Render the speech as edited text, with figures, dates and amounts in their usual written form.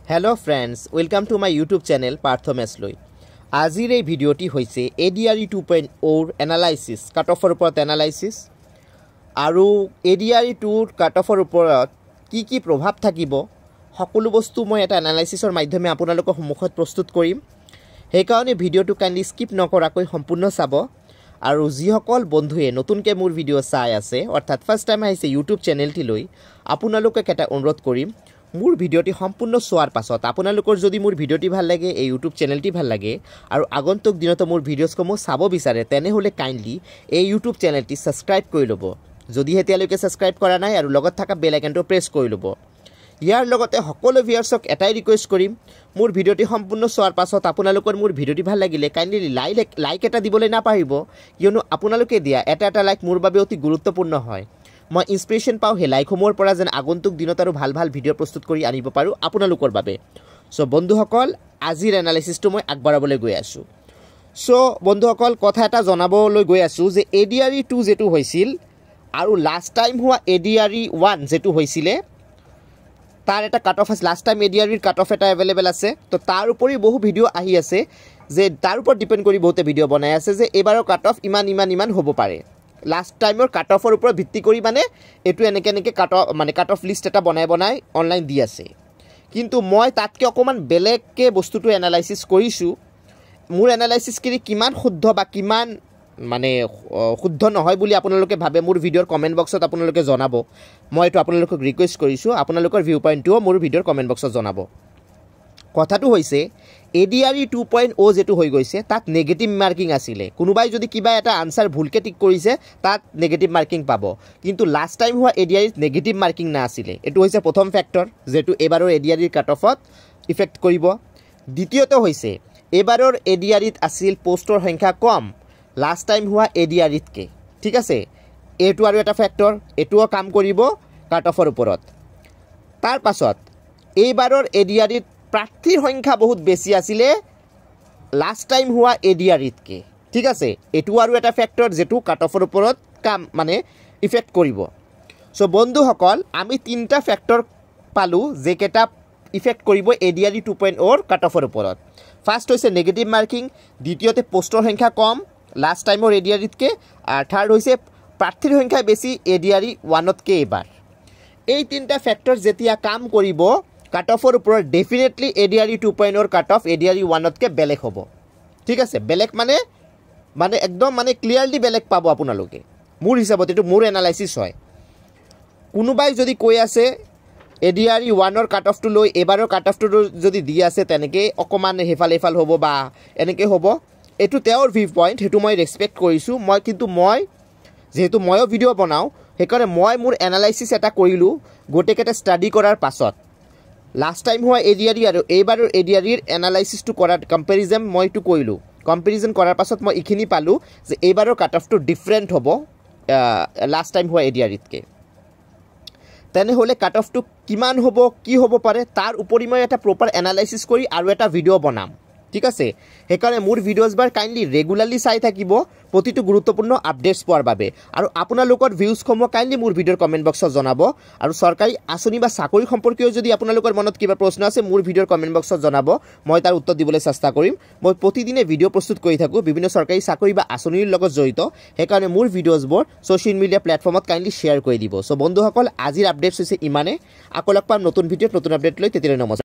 Hello friends, welcome to my YouTube channel Partho Mesloi. Azir ei ভিডিওটি হইছে ADRE 2.0 analysis cutoffৰ ওপৰত analysis আৰু ADRE 2 cutoffৰ ওপৰত কি প্ৰভাৱ থাকিব সকলো বস্তু মই এটা analysisৰ মাধ্যমে আপোনালোকৰ সন্মুখত প্ৰস্তুত কৰিম সেই কাৰণে ভিডিওটো কাইন্ডলি স্কিপ নকৰাকৈ সম্পূৰ্ণ চাব আৰু যিসকল বন্ধুৱে নতুনকৈ মোৰ ভিডিও চাই আছে অৰ্থাৎ ফাৰ্স্ট টাইম আহিছে YouTube চেনেলটি লৈ আপোনালোকক এটা অনুৰোধ কৰিম মোৰ ভিডিওটি সম্পূৰ্ণ চোৱাৰ পাছত আপোনালোকৰ যদি মোৰ ভিডিওটি ভাল লাগে এই YouTube চেনেলটি ভাল লাগে আৰু আগন্তুক দিনত মোৰ ভিডিওছসমূহ চাব বিচাৰে তেনে হলে কাইন্ডলি এই YouTube চেনেলটি সাবস্ক্ৰাইব কৰি লব যদি হেতিয়ালৈকে সাবস্ক্ৰাইব কৰা নাই আৰু লগত থকা বেল আইকনটো প্ৰেছ কৰি লব ইয়াৰ লগতে সকলো ভিউয়াৰ্সক এটাই ৰিকুৱেষ্ট কৰিম মোৰ ভিডিওটি সম্পূৰ্ণ চোৱাৰ পাছত আপোনালোকৰ মোৰ ভিডিওটি ভাল লাগিলে কাইন্ডলি লাইক এটা দিবলৈ নাপাহৰিব কিয়নো আপোনালোকে দিয়া এটা লাইক মোৰ বাবে অতি গুৰুত্বপূৰ্ণ হয় মই ইনস্পিৰেশন পাও হে লাইকসমূহৰ পৰা যেন আগন্তুক দিনত আৰু ভাল ভিডিও প্ৰস্তুত কৰি আনিব পাৰো আপোনালোকৰ বাবে সো বন্ধুসকল আজিৰ এনালাইসিসটো মই আগবঢ়াবলৈ গৈ আছো সো বন্ধুসকল কথা এটা জনাবলৈ গৈ আছো যে ADRE 2 যেটো হৈছিল আৰু লাষ্ট টাইম হোৱা ADRE 1 যেটো হৈছিলে তাৰ এটা কাট অফ আছে লাষ্ট টাইম ADRE ৰ কাট অফ এটা अवेलेबल আছে তো তাৰ উপৰি বহু ভিডিও আহি আছে যে তাৰ ওপৰত ডিপেন্ড কৰি বহুতে ভিডিও বনাই আছে যে এবাৰৰ কাট অফ ইমান হ'ব পাৰে লাষ্ট টাইমৰ কাট অফৰ ওপৰত ভিত্তি কৰি মানে এটো এনেকে কাট অফ লিষ্ট এটা বনাই অনলাইন দি আছে কিন্তু মই তাতকে অকমান বেলেগকে বস্তুটো এনালাইসিস কৰিছো মোৰ এনালাইসিস কৰি কিমান শুদ্ধ বা কিমান মানে শুদ্ধ নহয় বুলি আপোনালোকে ভাবে মোৰ ভিডিওৰ কমেন্ট বক্সত আপোনালোকে জনাব মই এটো আপোনালোকক ৰিকুৱেষ্ট কৰিছো আপোনালোকৰ ভিউ পইণ্টটো মোৰ ভিডিওৰ কমেন্ট বক্সত জনাব কথাটো হৈছে ADRE 2.0 যেটো হৈ গৈছে তাত নেগেটিভ মার্কিং আছিল কোনোবাই যদি কিবা এটা আনসার ভুলকে টিক কৰিছে তাত নেগেটিভ মাৰ্কিং পাব কিন্তু লাষ্ট টাইম হোৱা ADRE নেগেটিভ মাৰ্কিং না আছিল এটো হৈছে প্ৰথম ফ্যাক্টৰ যেটো এবাৰৰ ADRE কাট অফত ইফেক্ট কৰিব দ্বিতীয়টো হৈছে এবাৰৰ ADRE আছিল পোষ্টৰ সংখ্যা কম লাষ্ট টাইম হোৱা ADRE কে ঠিক আছে এটো আৰু এটা ফ্যাক্টৰ এটোও কাম কৰিব কাট অফৰ ওপৰত তাৰ পাছত এইবাৰৰ ADRE প্ৰাৰ্থীৰ সংখ্যা বহুত বেছি আছিল লাষ্ট টাইম হোৱা ADRE কে ঠিক আছে এটো আৰু এটা ফ্যাক্টৰ যেটো কাট অফৰ ওপৰত কাম মানে ইফেক্ট কৰিব সো বন্ধুসকল আমি তিনটা ফ্যাক্টৰ পালো যে কেটা ইফেক্ট কৰিব ADRE 2.0 ৰ কাট অফৰ ওপৰত ফাৰ্স্ট হৈছে নেগেটিভ মাৰ্কিং দ্বিতীয়তে পোষ্টৰ সংখ্যা কম লাষ্ট টাইমৰ ADRE কে আৰু থাৰ্ড হৈছে প্ৰাৰ্থীৰ সংখ্যা বেছি ADRE 1 তকে এবাৰ এই তিনটা ফ্যাক্টৰ যেতিয়া কাম কৰিব কাট অফৰ ওপৰত ডেফিনেটলি ADRE 2.0 ৰ কাট অফ ADRE 1 তকে বেলেগ হ'ব ঠিক আছে বেলেগ মানে একদম মানে ক্লিয়াৰলি বেলেগ পাব আপোনালোকে মোৰ হিচাপত এটো মোৰ এনালাইসিস হয় কোনোবাই যদি কৈ আছে ADRE 1 ৰ কাট অফটো লৈ এবাৰৰ কাট অফটো যদি দি আছে তেনেকে অকমান হেফাল হ'ব বা এনেকে হ'ব এটো তেওঁৰ ভিউ পইণ্ট হেতু মই ৰেসপেক্ট কৰিছো মই যেহেতু ময়ো ভিডিও বনাও হেকৰে মই মোৰ এনালাইসিস এটা কৰিলো গোটেকেটা ষ্টাডি কৰাৰ পাছত লাষ্ট টাইম হোৱা ADRE আৰু এইবাৰৰ ADRE ৰ এনালাইসিসটো কৰাৰ কম্পাৰিজন মই টু কইলো কম্পাৰিজন কৰাৰ পাছত মই ইখিনি পালো যে এইবাৰৰ কাট অফটো ডিফাৰেন্ট হ'ব লাষ্ট টাইম হোৱা ADRE কে তেনে হলে কাট অফটো কিমান হ'ব কি হ'ব পাৰে তাৰ উপৰি মই এটা প্ৰপাৰ এনালাইসিস কৰি আৰু এটা ভিডিও বনাম ঠিক আছে হেকাৰণে মোৰ ভিডিওছ বাৰ কাইন্ডলি ৰেগুলাৰলি চাই থাকিব প্ৰতিটো গুৰুত্বপূৰ্ণ আপডেটছ পোৱাৰ বাবে আৰু আপোনালোকৰ ভিউজ সমূহ কাইন্ডলি মোৰ ভিডিওৰ কমেন্ট বক্সত জনাব আৰু চৰকাৰী আঁচনি বা চাকৰি সম্পৰ্কীয় যদি আপোনালোকৰ মনত কিবা প্ৰশ্ন আছে মোৰ ভিডিওৰ কমেন্ট বক্সত জনাব মই তাৰ উত্তৰ দিবলৈ চেষ্টা কৰিম মই প্ৰতিদিনে ভিডিও প্ৰস্তুত কৰি থাকো বিভিন্ন চৰকাৰী চাকৰি বা আঁচনিৰ লগত জড়িত হেকাৰণে মোৰ ভিডিওছবোৰ সোশ্যাল মিডিয়া প্ল্যাটফৰ্মত কাইন্ডলি শেয়াৰ কৰি দিব সো বন্ধুসকল আজিৰ আপডেটছ হৈছে ইমানে আকৌ লগ পাম নতুন ভিডিওত নতুন আপডেট লৈ তেতিয়ালৈ নমস্কাৰ